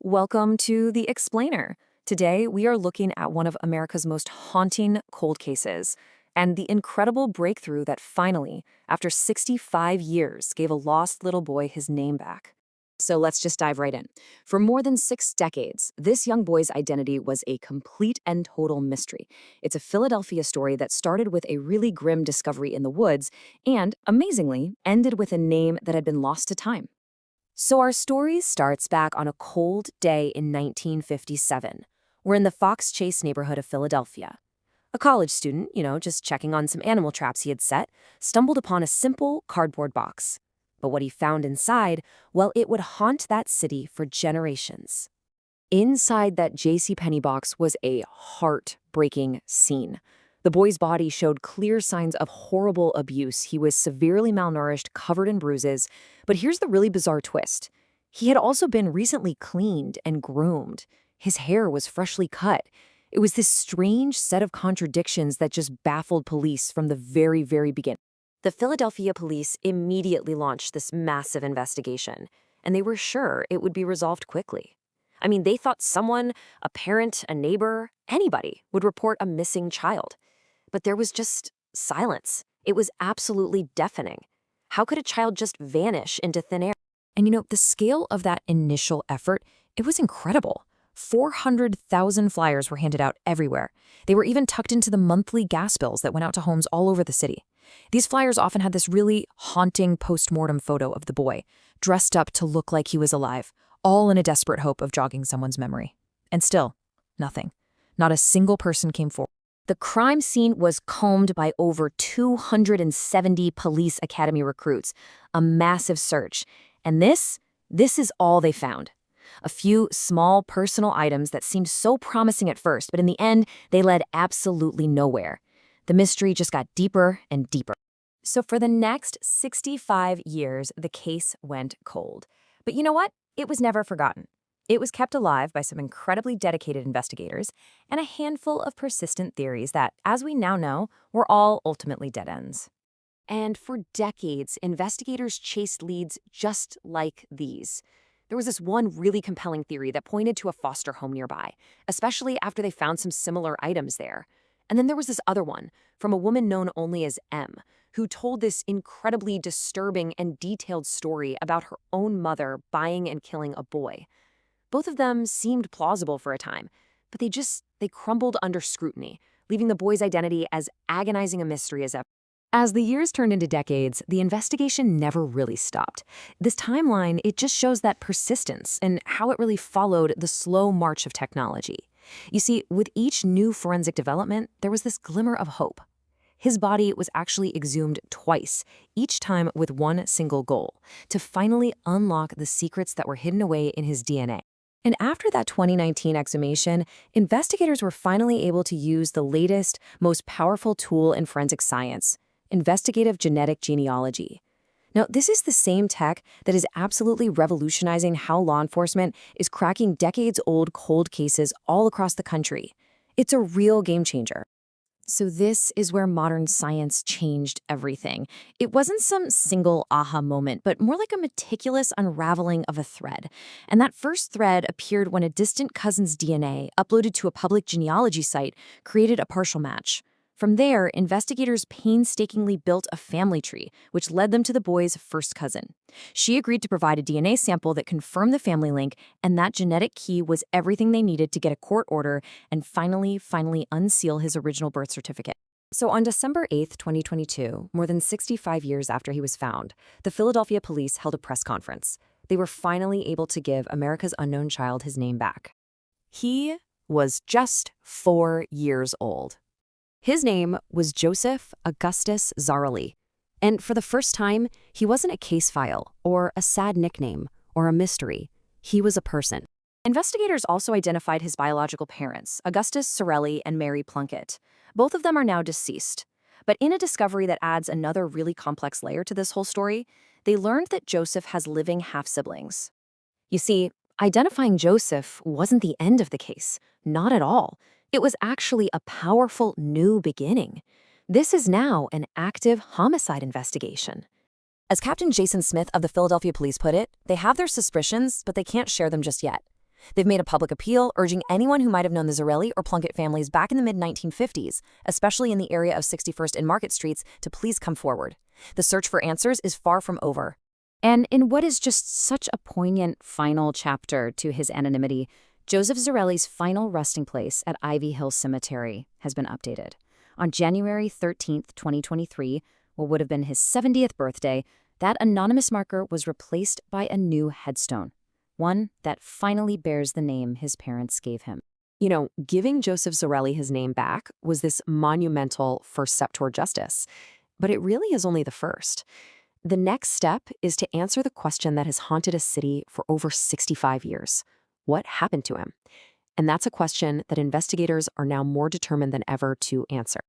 Welcome to The Explainer. Today, we are looking at one of America's most haunting cold cases and the incredible breakthrough that finally, after 65 years, gave a lost little boy his name back. So let's just dive right in. For more than 6 decades, this young boy's identity was a complete and total mystery. It's a Philadelphia story that started with a really grim discovery in the woods and, amazingly, ended with a name that had been lost to time. So our story starts back on a cold day in 1957. We're in the Fox Chase neighborhood of Philadelphia. A college student, just checking on some animal traps he had set, stumbled upon a simple cardboard box. But what he found inside, well, it would haunt that city for generations. Inside that JCPenney box was a heartbreaking scene. The boy's body showed clear signs of horrible abuse. He was severely malnourished, covered in bruises. But here's the really bizarre twist. He had also been recently cleaned and groomed. His hair was freshly cut. It was this strange set of contradictions that just baffled police from the very, very beginning. The Philadelphia police immediately launched this massive investigation, and they were sure it would be resolved quickly. I mean, they thought someone, a parent, a neighbor, anybody, would report a missing child. But there was just silence. It was absolutely deafening. How could a child just vanish into thin air? And the scale of that initial effort, it was incredible. 400,000 flyers were handed out everywhere. They were even tucked into the monthly gas bills that went out to homes all over the city. These flyers often had this really haunting post-mortem photo of the boy, dressed up to look like he was alive, all in a desperate hope of jogging someone's memory. And still, nothing. Not a single person came forward. The crime scene was combed by over 270 police academy recruits, a massive search. And this is all they found. A few small personal items that seemed so promising at first, but in the end, they led absolutely nowhere. The mystery just got deeper and deeper. So for the next 65 years, the case went cold. But you know what? It was never forgotten. It was kept alive by some incredibly dedicated investigators and a handful of persistent theories that, as we now know, were all ultimately dead ends. And for decades, investigators chased leads just like these. There was this one really compelling theory that pointed to a foster home nearby, especially after they found some similar items there. And then there was this other one, from a woman known only as M, who told this incredibly disturbing and detailed story about her own mother buying and killing a boy. Both of them seemed plausible for a time, but they crumbled under scrutiny, leaving the boy's identity as agonizing a mystery as ever. As the years turned into decades, the investigation never really stopped. This timeline, it just shows that persistence and how it really followed the slow march of technology. You see, with each new forensic development, there was this glimmer of hope. His body was actually exhumed twice, each time with one single goal, to finally unlock the secrets that were hidden away in his DNA. And after that 2019 exhumation, investigators were finally able to use the latest, most powerful tool in forensic science, investigative genetic genealogy. Now, this is the same tech that is absolutely revolutionizing how law enforcement is cracking decades-old cold cases all across the country. It's a real game changer. So this is where modern science changed everything. It wasn't some single aha moment, but more like a meticulous unraveling of a thread. And that first thread appeared when a distant cousin's DNA, uploaded to a public genealogy site, created a partial match. From there, investigators painstakingly built a family tree, which led them to the boy's first cousin. She agreed to provide a DNA sample that confirmed the family link, and that genetic key was everything they needed to get a court order and finally unseal his original birth certificate. So on December 8th, 2022, more than 65 years after he was found, the Philadelphia police held a press conference. They were finally able to give America's unknown child his name back. He was just 4 years old. His name was Joseph Augustus Zarelli, and for the first time, he wasn't a case file or a sad nickname or a mystery. He was a person. Investigators also identified his biological parents, Augustus Zarelli and Mary Plunkett. Both of them are now deceased. But in a discovery that adds another really complex layer to this whole story, they learned that Joseph has living half-siblings. You see, identifying Joseph wasn't the end of the case, not at all. It was actually a powerful new beginning. This is now an active homicide investigation. As Captain Jason Smith of the Philadelphia Police put it, they have their suspicions, but they can't share them just yet. They've made a public appeal urging anyone who might have known the Zarelli or Plunkett families back in the mid-1950s, especially in the area of 61st and Market Streets, to please come forward. The search for answers is far from over. And in what is just such a poignant final chapter to his anonymity, Joseph Zarelli's final resting place at Ivy Hill Cemetery has been updated. On January 13, 2023, what would have been his 70th birthday, that anonymous marker was replaced by a new headstone, one that finally bears the name his parents gave him. You know, giving Joseph Zarelli his name back was this monumental first step toward justice. But it really is only the first. The next step is to answer the question that has haunted a city for over 65 years. What happened to him? And that's a question that investigators are now more determined than ever to answer.